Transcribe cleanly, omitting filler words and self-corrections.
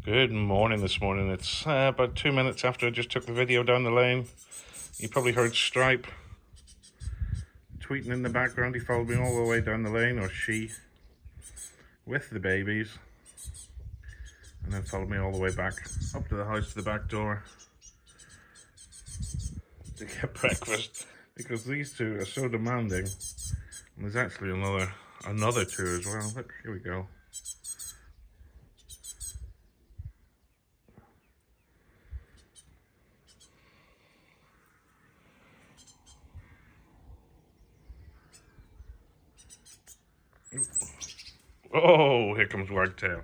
Good morning this morning. It's about 2 minutes after I just took the video down the lane. You probably heard Stripe tweeting in the background. He followed me all the way down the lane, or she, with the babies, and then followed me all the way back up to the house to the back door to get breakfast, because these two are so demanding. And there's actually another two as well. Look, here we go. Oh, here comes Wagtail.